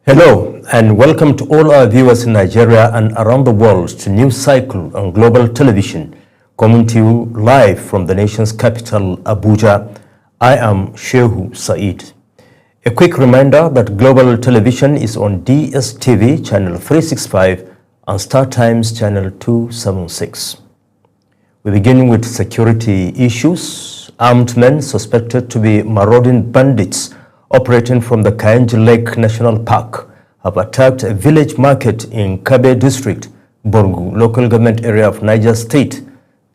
Hello and welcome to all our viewers in Nigeria and around the world to News Cycle on Global Television, coming to you live from the nation's capital, Abuja. I am Shehu Said. A quick reminder that Global Television is on DSTV channel 365 and Star Times channel 276. We begin with security issues. Armed men suspected to be marauding bandits operating from the Kayenji Lake National Park have attacked a village market in Kabe District, Borgu local government area of Niger State,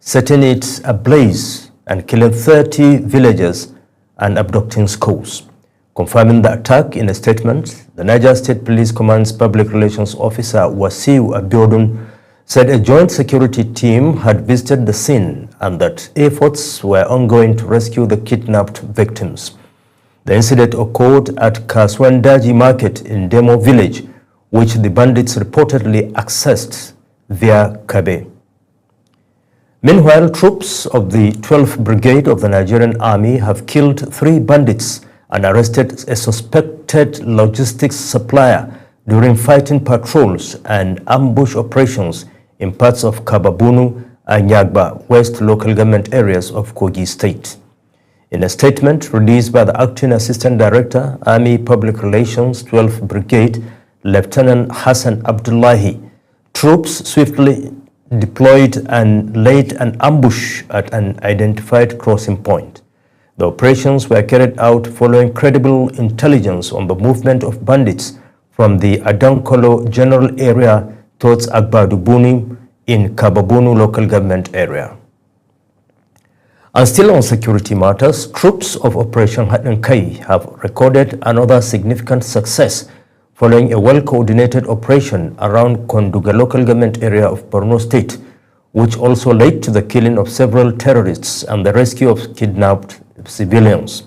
setting it ablaze and killing 30 villagers and abducting scores. Confirming the attack in a statement, the Niger State Police Command's Public Relations Officer Wasiu Abiodun said a joint security team had visited the scene and that efforts were ongoing to rescue the kidnapped victims. The incident occurred at Kaswandaji Market in Demo Village, which the bandits reportedly accessed via Kabe. Meanwhile, troops of the 12th Brigade of the Nigerian Army have killed 3 bandits and arrested a suspected logistics supplier during fighting patrols and ambush operations in parts of Kababunu and Nyagba West local government areas of Kogi State. In a statement released by the Acting Assistant Director, Army Public Relations, 12th Brigade, Lieutenant Hassan Abdullahi, troops swiftly deployed and laid an ambush at an identified crossing point. The operations were carried out following credible intelligence on the movement of bandits from the Adankolo general area towards Agbadubuni in Kababunu local government area. And still on security matters, troops of Operation Hatinkai have recorded another significant success following a well-coordinated operation around Konduga local government area of Borno State, which also led to the killing of several terrorists and the rescue of kidnapped civilians.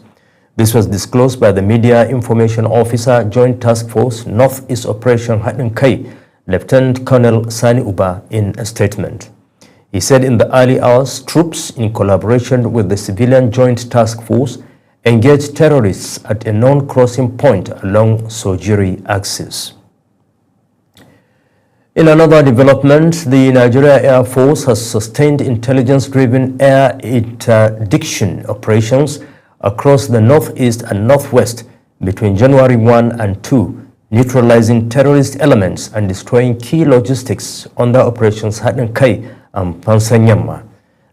This was disclosed by the Media Information Officer, Joint Task Force Northeast Operation Hatinkai, Lieutenant Colonel Sani Uba, in a statement. He said in the early hours, troops in collaboration with the Civilian Joint Task Force engaged terrorists at a known crossing point along Sojiri axis. In another development, the Nigeria Air Force has sustained intelligence-driven air interdiction operations across the northeast and northwest between January 1 and 2, neutralizing terrorist elements and destroying key logistics under Operations Hatinkai and Pansanyama.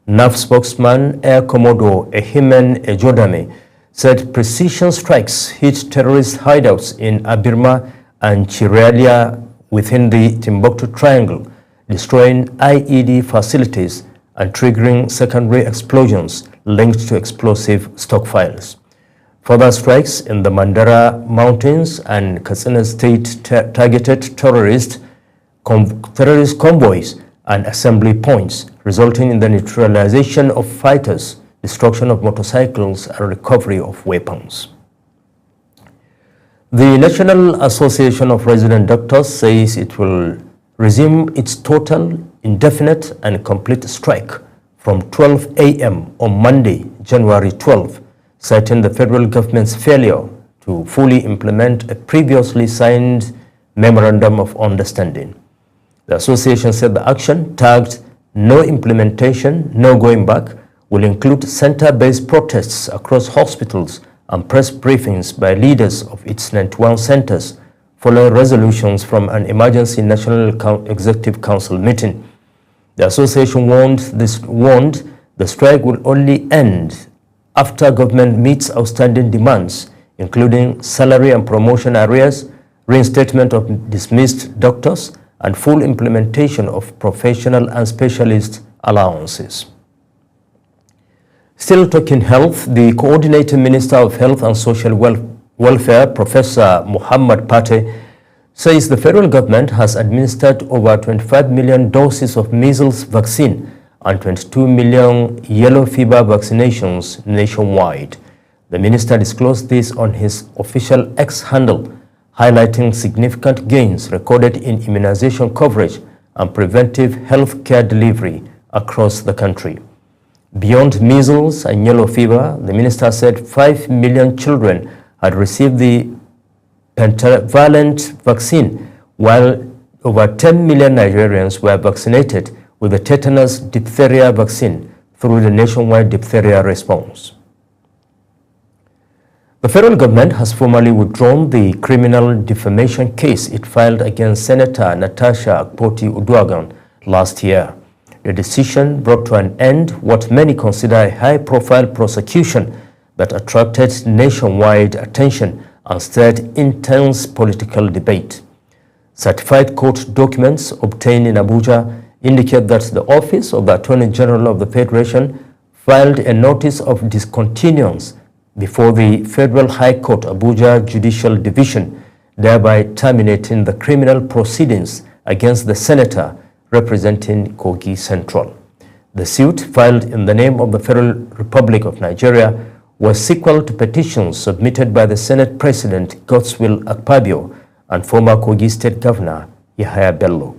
NAF spokesman Air Commodore Ehimen Ejodame said precision strikes hit terrorist hideouts in Abirma and Chiralia within the Timbuktu Triangle, destroying IED facilities and triggering secondary explosions linked to explosive stockpiles. Further strikes in the Mandara Mountains and Katsina State targeted terrorist convoys and assembly points, resulting in the neutralization of fighters, destruction of motorcycles, and recovery of weapons. The National Association of Resident Doctors says it will resume its total, indefinite, and complete strike from 12 a.m. on Monday, January 12, citing the federal government's failure to fully implement a previously signed Memorandum of Understanding. The association said the action, tagged "No Implementation, No Going Back," will include center-based protests across hospitals and press briefings by leaders of its 91 centers following resolutions from an emergency National Executive Council meeting. The association warned the strike will only end after government meets outstanding demands, including salary and promotion arrears, reinstatement of dismissed doctors, and full implementation of professional and specialist allowances. Still talking health, the Coordinating Minister of Health and Social Welfare, Professor Muhammad Pate, says the federal government has administered over 25 million doses of measles vaccine and 22 million yellow fever vaccinations nationwide. The minister disclosed this on his official X handle, highlighting significant gains recorded in immunization coverage and preventive health care delivery across the country. Beyond measles and yellow fever, the minister said 5 million children had received the pentavalent vaccine, while over 10 million Nigerians were vaccinated with the tetanus diphtheria vaccine through the nationwide diphtheria response. The federal government has formally withdrawn the criminal defamation case it filed against Senator Natasha Akpoti-Uduaghan last year. The decision brought to an end what many consider a high-profile prosecution that attracted nationwide attention and stirred intense political debate. Certified court documents obtained in Abuja indicate that the Office of the Attorney General of the Federation filed a notice of discontinuance before the Federal High Court Abuja Judicial Division, thereby terminating the criminal proceedings against the senator representing Kogi Central. The suit, filed in the name of the Federal Republic of Nigeria, was sequel to petitions submitted by the Senate President Godswill Akpabio and former Kogi State Governor Yahaya Bello.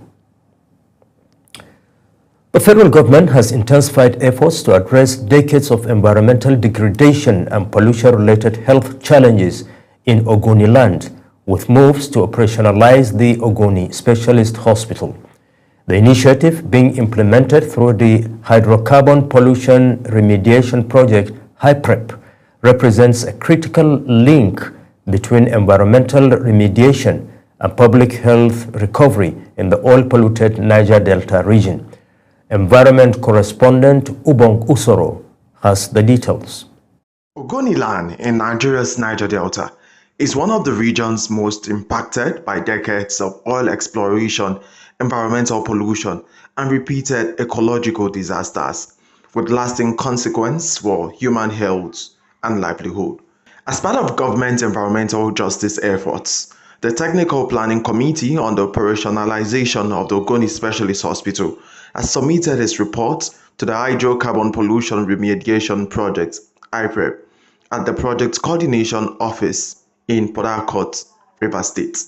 The federal government has intensified efforts to address decades of environmental degradation and pollution-related health challenges in Ogoniland, with moves to operationalize the Ogoni Specialist Hospital. The initiative, being implemented through the Hydrocarbon Pollution Remediation Project, HYPREP, represents a critical link between environmental remediation and public health recovery in the oil-polluted Niger Delta region. Environment correspondent Ubong Usoro has the details. Ogoniland in Nigeria's Niger Delta is one of the regions most impacted by decades of oil exploration, environmental pollution, and repeated ecological disasters, with lasting consequences for human health and livelihood. As part of government environmental justice efforts, the Technical Planning Committee on the Operationalization of the Ogoni Specialist Hospital has submitted its report to the Hydrocarbon Pollution Remediation Project, HYPREP, at the Project Coordination Office in Port Harcourt, Rivers State.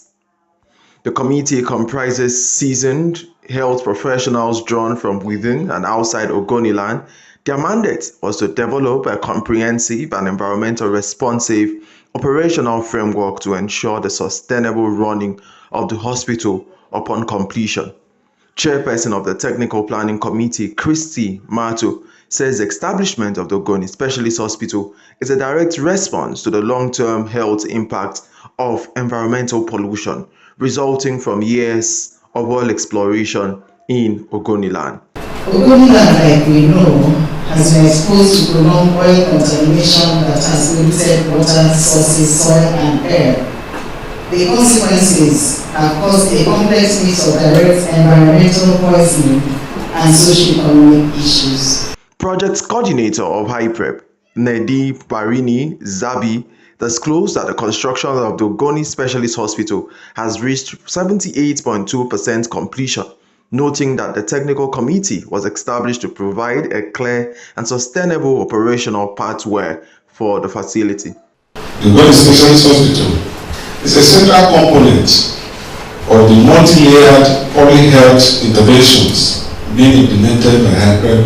The committee comprises seasoned health professionals drawn from within and outside Ogoniland. Their mandate was to develop a comprehensive and environmentally responsive operational framework to ensure the sustainable running of the hospital upon completion. Chairperson of the Technical Planning Committee, Christy Mato, says the establishment of the Ogoni Specialist Hospital is a direct response to the long-term health impact of environmental pollution resulting from years of oil exploration in Ogoniland. Ogoniland, like we know, has been exposed to prolonged oil contamination that has polluted water, sources, soil, and air. The consequences have caused a complex mix of direct environmental poisoning and socio-economic issues. Project coordinator of HYPREP, Nedi Barini Zabi, disclosed that the construction of the Ogoni Specialist Hospital has reached 78.2% completion, noting that the technical committee was established to provide a clear and sustainable operational pathway for the facility. The Ogoni Specialist Hospital is a central component of the multi-layered public health interventions being implemented by HYPREP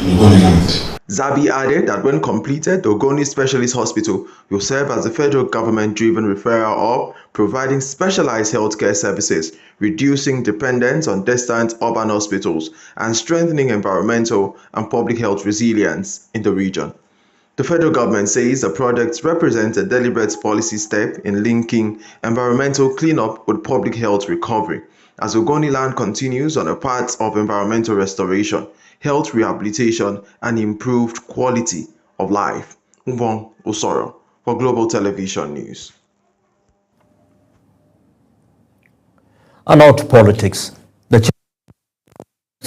in Ogoniland. Zabi added that when completed, the Ogoni Specialist Hospital will serve as a federal government-driven referral hub, providing specialized healthcare services, reducing dependence on distant urban hospitals, and strengthening environmental and public health resilience in the region. The federal government says the project represents a deliberate policy step in linking environmental cleanup with public health recovery, as Ogoniland continues on a path of environmental restoration, health rehabilitation, and improved quality of life. Ubong Usoro for Global Television News. And now to politics. The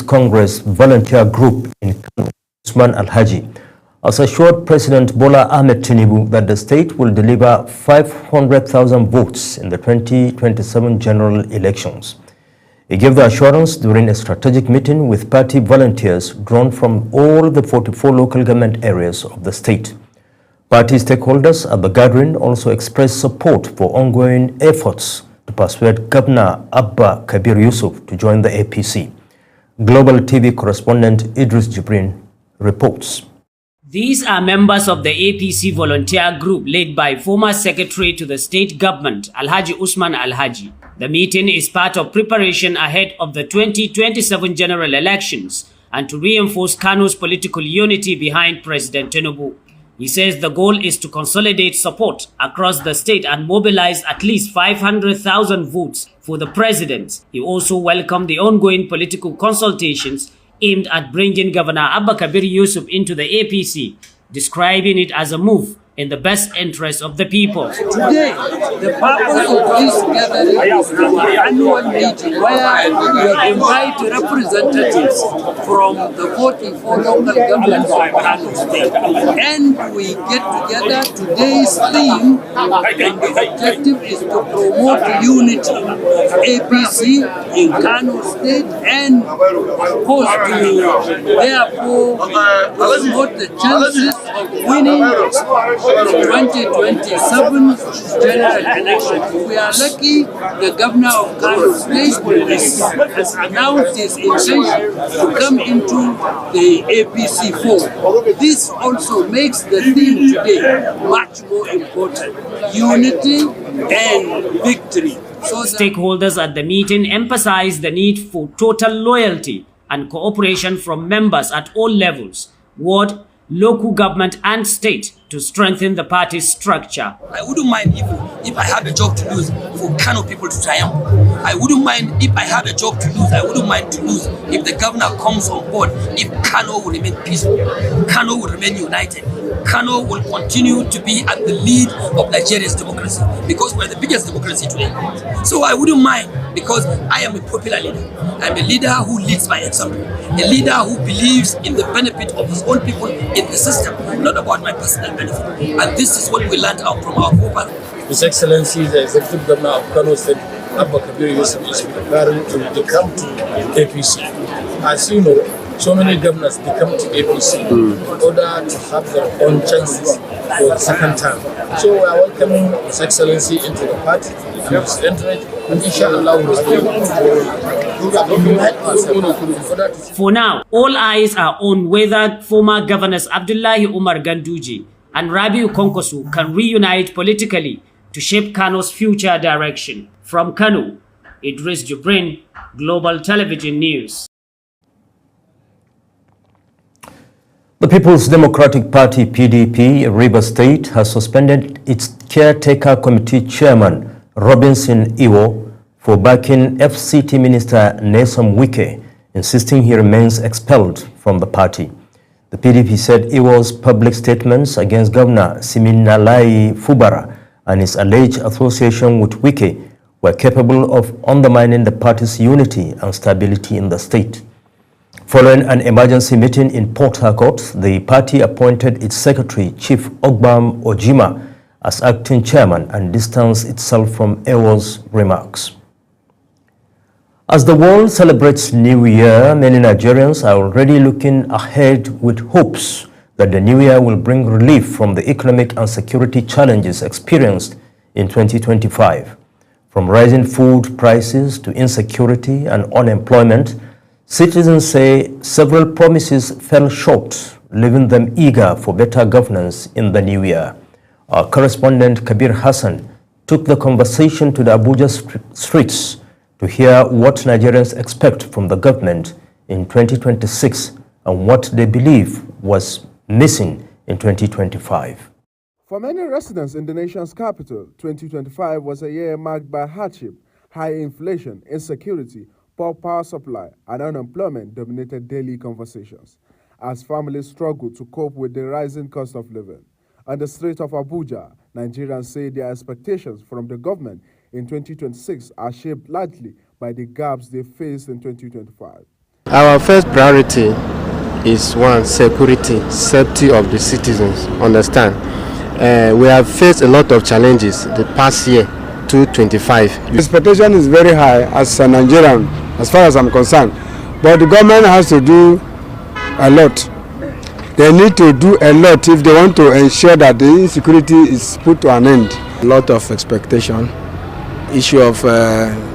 Congress volunteer group in Usman Alhaji has assured President Bola Ahmed Tinubu that the state will deliver 500,000 votes in the 2027 general elections. He gave the assurance during a strategic meeting with party volunteers drawn from all the 44 local government areas of the state. Party stakeholders at the gathering also expressed support for ongoing efforts to persuade Governor Abba Kabir Yusuf to join the APC. Global TV correspondent Idris Jibrin reports. These are members of the APC volunteer group led by former Secretary to the State Government, Alhaji Usman Alhaji. The meeting is part of preparation ahead of the 2027 general elections and to reinforce Kano's political unity behind President Tinubu. He says the goal is to consolidate support across the state and mobilize at least 500,000 votes for the president. He also welcomed the ongoing political consultations aimed at bringing Governor Abba Kabir Yusuf into the APC, describing it as a move in the best interest of the people. Today, the purpose of this gathering is our annual meeting where we invite representatives from the 44 local governments of Kano State. And we get together. Today's theme and the objective is to promote unity of APC in Kano State and of course to therefore promote the chances of winning the 2027 general election. We are lucky the governor of Kano State has announced his intention to come into the APC fold. This also makes the theme today much more important: unity and victory. Stakeholders at the meeting emphasized the need for total loyalty and cooperation from members at all levels, ward, local government and state, to strengthen the party's structure. I wouldn't mind if I have a job to lose for Kano people to triumph. I wouldn't mind if I have a job to lose. I wouldn't mind to lose if the governor comes on board, if Kano will remain peaceful, Kano will remain united. Kano will continue to be at the lead of Nigeria's democracy because we're the biggest democracy today. So I wouldn't mind because I am a popular leader. I'm a leader who leads by example, a leader who believes in the benefit of his own people in the system, not about my personal benefit. And this is what we learned out from our forefathers. His Excellency, the Executive Governor of Kano State, Abba Kabir Yusuf, is preparing to come to APC. As you know, so many governors they come to APC in order to have their own chances for the second term. So we are welcoming His Excellency into the party and his entrance, and inshallah we will be able to unite ourselves. For now, all eyes are on whether former governors Abdullahi Umar Ganduje and Rabiu Konkosu can reunite politically to shape Kano's future direction. From Kano, Idris Jubrin, Global Television News. The People's Democratic Party (PDP) Rivers State has suspended its caretaker committee chairman Robinson Iwo for backing FCT Minister Nyesom Wike, insisting he remains expelled from the party. The PDP said Iwo's public statements against Governor Siminalayi Fubara and his alleged association with Wike were capable of undermining the party's unity and stability in the state. Following an emergency meeting in Port Harcourt, the party appointed its secretary, Chief Ogbam Ojima, as acting chairman and distanced itself from Iwo's remarks. As the world celebrates New Year, many Nigerians are already looking ahead with hopes that the New Year will bring relief from the economic and security challenges experienced in 2025. From rising food prices to insecurity and unemployment, citizens say several promises fell short, leaving them eager for better governance in the new year. Our correspondent Kabir Hassan took the conversation to the Abuja streets to hear what Nigerians expect from the government in 2026 and what they believe was missing in 2025. For many residents in the nation's capital, 2025 was a year marked by hardship, high inflation, insecurity, poor power supply, and unemployment dominated daily conversations as families struggled to cope with the rising cost of living. On the streets of Abuja, Nigerians say their expectations from the government in 2026 are shaped largely by the gaps they faced in 2025. Our first priority is one, security, safety of the citizens, understand. We have faced a lot of challenges the past year, 2025. The expectation is very high as a Nigerian, as far as I'm concerned. But the government has to do a lot. They need to do a lot if they want to ensure that the insecurity is put to an end. A lot of expectation. Issue of,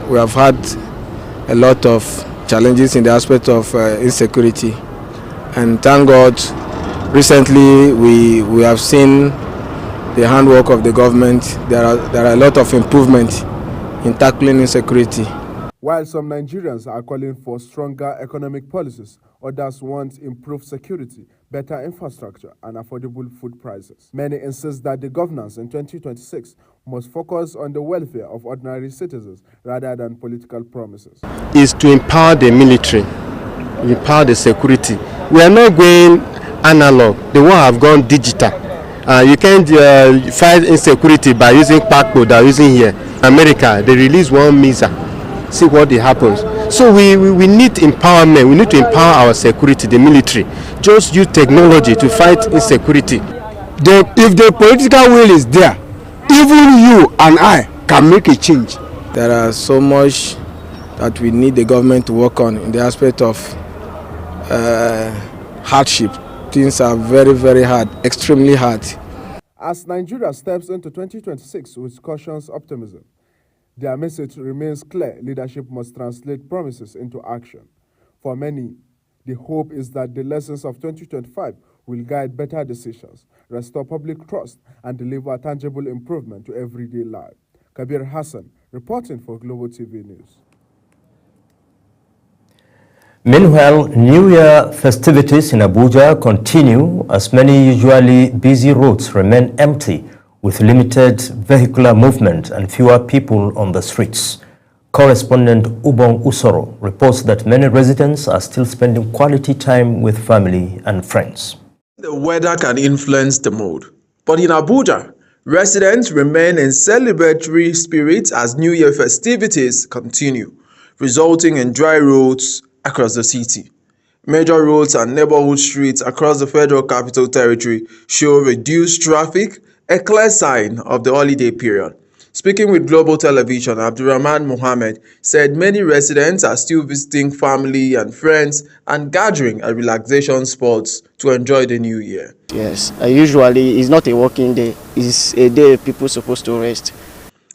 we have had a lot of challenges in the aspect of insecurity. And thank God Recently, we have seen the handwork of the government. There are a lot of improvement in tackling insecurity. While some Nigerians are calling for stronger economic policies, others want improved security, better infrastructure, and affordable food prices. Many insist that the governance in 2026 must focus on the welfare of ordinary citizens rather than political promises. Is to empower the military, empower the security. We are not going analog. The world have gone digital. You can't fight insecurity by using PACPO that are using here. America, they release one missile. See what happens. So we need empowerment. We need to empower our security, the military. Just use technology to fight insecurity. If the political will is there, even you and I can make a change. There are so much that we need the government to work on in the aspect of hardship. Things are very, very hard, extremely hard. As Nigeria steps into 2026 with cautious optimism, their message remains clear: leadership must translate promises into action. For many, the hope is that the lessons of 2025 will guide better decisions, restore public trust, and deliver tangible improvement to everyday life. Kabir Hassan, reporting for Global TV News. Meanwhile, New Year festivities in Abuja continue as many usually busy roads remain empty, with limited vehicular movement and fewer people on the streets. Correspondent Ubong Usoro reports that many residents are still spending quality time with family and friends. The weather can influence the mood, but in Abuja, residents remain in celebratory spirit as New Year festivities continue, resulting in dry roads across the city. Major roads and neighborhood streets across the Federal Capital Territory show reduced traffic, a clear sign of the holiday period. Speaking with Global Television, Abdurrahman Mohammed said many residents are still visiting family and friends and gathering at relaxation spots to enjoy the new year. Yes, usually it's not a working day, it's a day people are supposed to rest.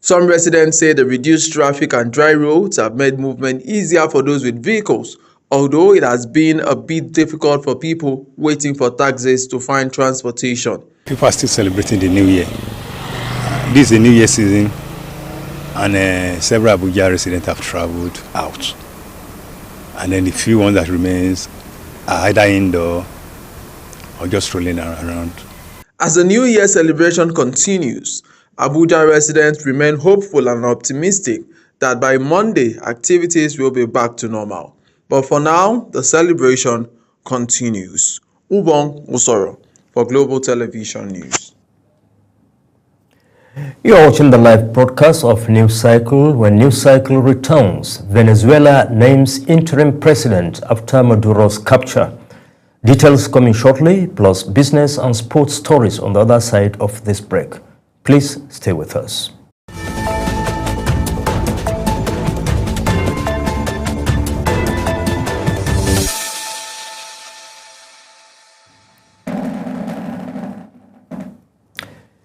Some residents say the reduced traffic and dry roads have made movement easier for those with vehicles, although it has been a bit difficult for people waiting for taxis to find transportation. People are still celebrating the new year. This is the new year season, and several Abuja residents have traveled out. And then the few ones that remains are either indoor or just strolling around. As the new year celebration continues, Abuja residents remain hopeful and optimistic that by Monday, activities will be back to normal. But for now, the celebration continues. Ubong Usoro for Global Television News. You are watching the live broadcast of News Cycle. When News Cycle returns, Venezuela names interim president after Maduro's capture. Details coming shortly, plus business and sports stories on the other side of this break. Please stay with us.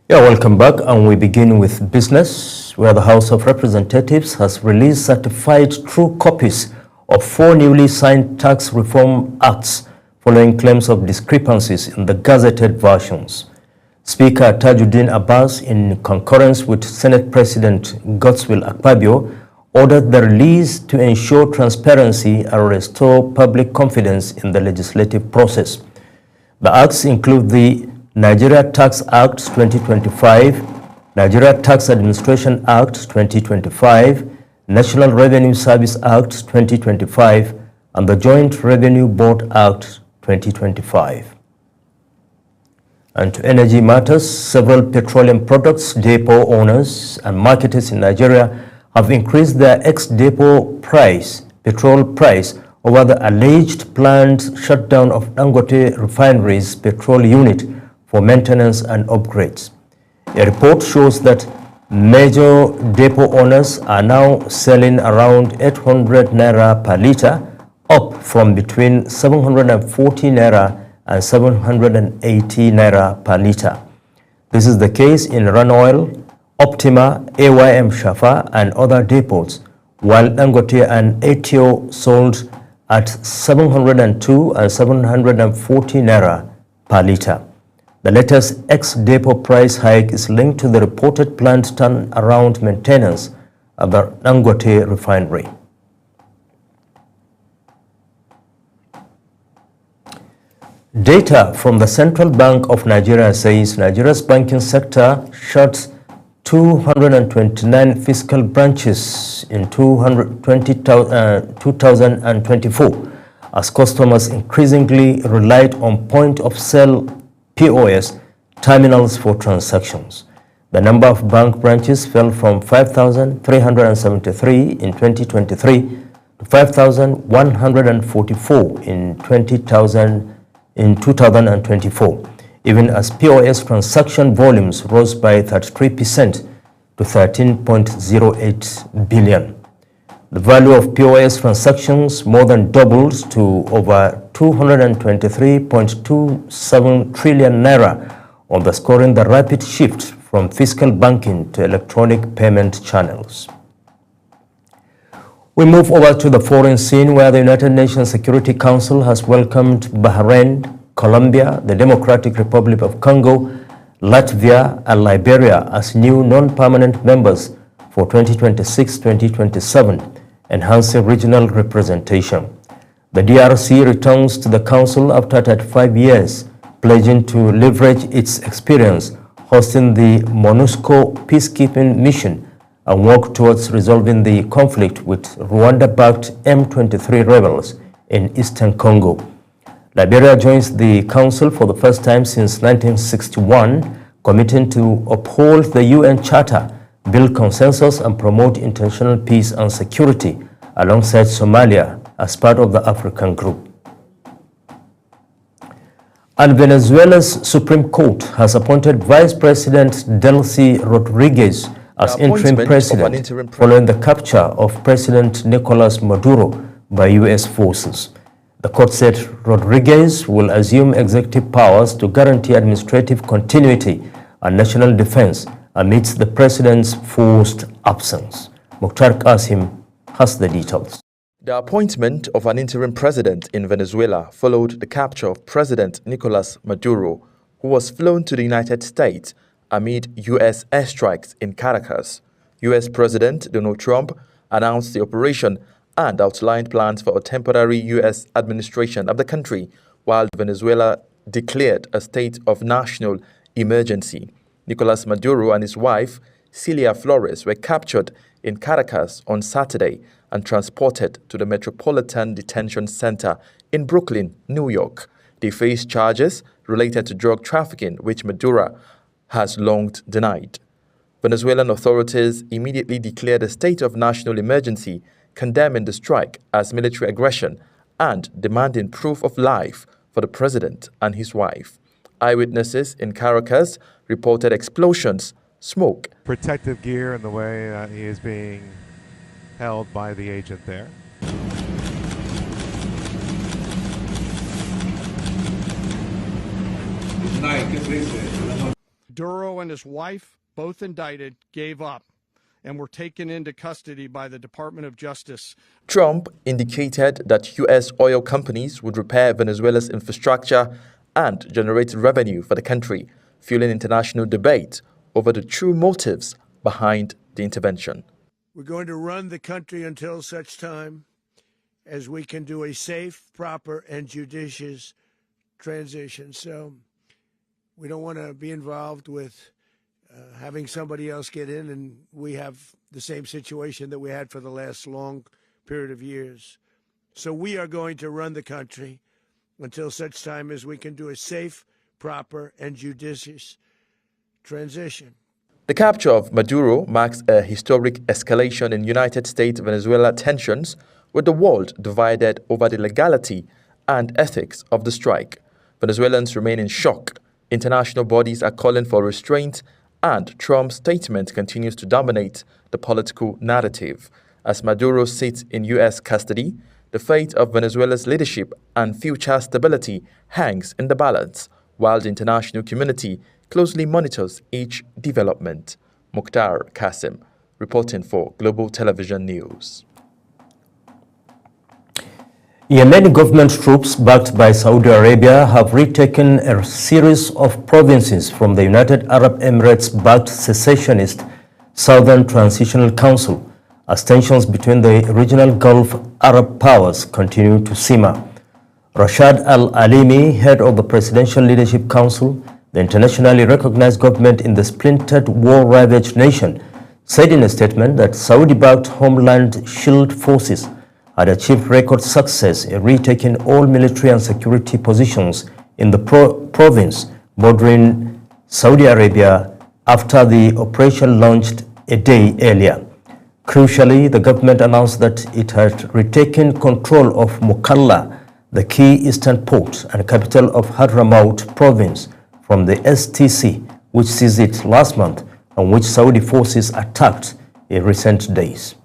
Yeah, welcome back, and we begin with business, where the House of Representatives has released certified true copies of 4 newly signed tax reform acts following claims of discrepancies in the gazetted versions. Speaker Tajuddin Abbas, in concurrence with Senate President Godswill Akpabio, ordered the release to ensure transparency and restore public confidence in the legislative process. The acts include the Nigeria Tax Act 2025, Nigeria Tax Administration Act 2025, National Revenue Service Act 2025, and the Joint Revenue Board Act 2025. And to energy matters, several petroleum products depot owners and marketers in Nigeria have increased their ex-depot petrol price over the alleged planned shutdown of Dangote Refinery's petrol unit for maintenance and upgrades. A report shows that major depot owners are now selling around 800 naira per litre, up from between 740 naira and 780 naira per litre. This is the case in Ranoil, Optima, AYM Shafa, and other depots, while Dangote and Etio sold at 702 and 740 naira per litre. The latest ex-depot price hike is linked to the reported planned turnaround maintenance at the Dangote refinery. Data from the Central Bank of Nigeria says Nigeria's banking sector shut 229 fiscal branches in 2024 as customers increasingly relied on point-of-sale POS terminals for transactions. The number of bank branches fell from 5,373 in 2023 to 5,144 in 2024, even as POS transaction volumes rose by 33% to 13.08 billion. The value of POS transactions more than doubled to over 223.27 trillion naira, underscoring the rapid shift from physical banking to electronic payment channels. We move over to the foreign scene, where the United Nations Security Council has welcomed Bahrain, Colombia, the Democratic Republic of Congo, Latvia, and Liberia as new non-permanent members for 2026-2027, enhancing regional representation. The DRC returns to the Council after 35 years, pledging to leverage its experience hosting the MONUSCO peacekeeping mission and work towards resolving the conflict with Rwanda-backed M23 rebels in eastern Congo. Liberia joins the Council for the first time since 1961, committing to uphold the UN Charter, build consensus, and promote international peace and security alongside Somalia as part of the African Group. And Venezuela's Supreme Court has appointed Vice President Delcy Rodriguez as interim president following the capture of President Nicolas Maduro by U.S. forces. The court said Rodriguez will assume executive powers to guarantee administrative continuity and national defense amidst the president's forced absence. Mukhtar Qasim has the details. The appointment of an interim president in Venezuela followed the capture of President Nicolas Maduro, who was flown to the United States amid U.S. airstrikes in Caracas. U.S. President Donald Trump announced the operation and outlined plans for a temporary U.S. administration of the country, while Venezuela declared a state of national emergency. Nicolas Maduro and his wife, Cilia Flores, were captured in Caracas on Saturday and transported to the Metropolitan Detention Center in Brooklyn, New York. They face charges related to drug trafficking, which Maduro has long denied. Venezuelan authorities immediately declared a state of national emergency, condemning the strike as military aggression and demanding proof of life for the president and his wife. Eyewitnesses in Caracas reported explosions, smoke, protective gear in the way that he is being held by the agent there. Maduro and his wife, both indicted, gave up and were taken into custody by the Department of Justice. Trump indicated that U.S. oil companies would repair Venezuela's infrastructure and generate revenue for the country, fueling international debate over the true motives behind the intervention. We're going to run the country until such time as we can do a safe, proper, and judicious transition. So we don't want to be involved with having somebody else get in, and we have the same situation that we had for the last long period of years. So we are going to run the country until such time as we can do a safe, proper, and judicious transition. The capture of Maduro marks a historic escalation in United States-Venezuela tensions, with the world divided over the legality and ethics of the strike. Venezuelans remain in shock. International bodies are calling for restraint, and Trump's statement continues to dominate the political narrative. As Maduro sits in U.S. custody, the fate of Venezuela's leadership and future stability hangs in the balance, while the international community closely monitors each development. Mukhtar Qasim, reporting for Global Television News. Yemeni government troops backed by Saudi Arabia have retaken a series of provinces from the United Arab Emirates-backed secessionist Southern Transitional Council as tensions between the regional Gulf Arab powers continue to simmer. Rashad Al-Alimi, head of the Presidential Leadership Council, the internationally recognized government in the splintered war-ravaged nation, said in a statement that Saudi-backed Homeland Shield forces had achieved record success in retaking all military and security positions in the province bordering Saudi Arabia after the operation launched a day earlier. Crucially, the government announced that it had retaken control of Mukalla, the key eastern port and capital of Hadramaut province, from the STC, which seized it last month and which Saudi forces attacked in recent days.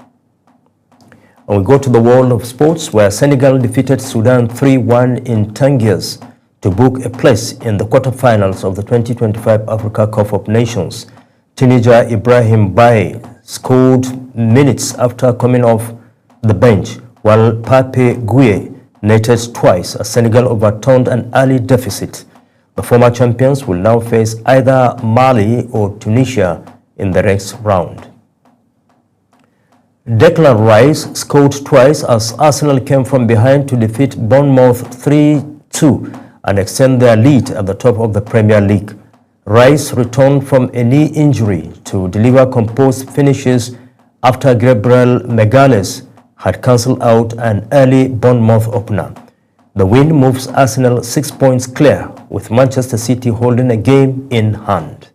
And we go to the world of sports, where Senegal defeated Sudan 3-1 in Tangiers to book a place in the quarterfinals of the 2025 Africa Cup of Nations. Teenager Ibrahim Baye scored minutes after coming off the bench, while Pape Gueye netted twice as Senegal overturned an early deficit. The former champions will now face either Mali or Tunisia in the next round. Declan Rice scored twice as Arsenal came from behind to defeat Bournemouth 3-2 and extend their lead at the top of the Premier League. Rice returned from a knee injury to deliver composed finishes after Gabriel Magalhaes had cancelled out an early Bournemouth opener. The win moves Arsenal 6 points clear, with Manchester City holding a game in hand.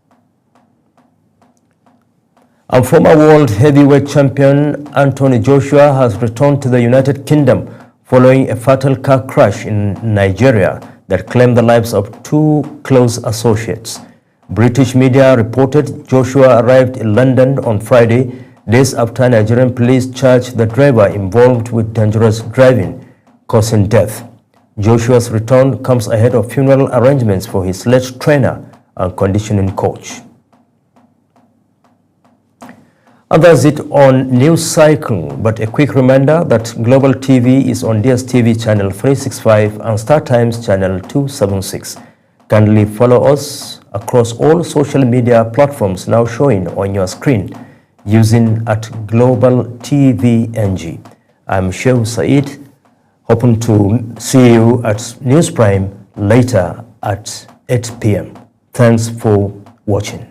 And former world heavyweight champion Anthony Joshua has returned to the United Kingdom following a fatal car crash in Nigeria that claimed the lives of 2 close associates. British media reported Joshua arrived in London on Friday, days after Nigerian police charged the driver involved with dangerous driving, causing death. Joshua's return comes ahead of funeral arrangements for his late trainer and conditioning coach. And that's it on News Cycle, but a quick reminder that Global TV is on DSTV channel 365 and StarTimes channel 276. Kindly follow us across all social media platforms now showing on your screen using @Global TV NG. I'm Shehu Said, hoping to see you at News Prime later at 8 p.m. Thanks for watching.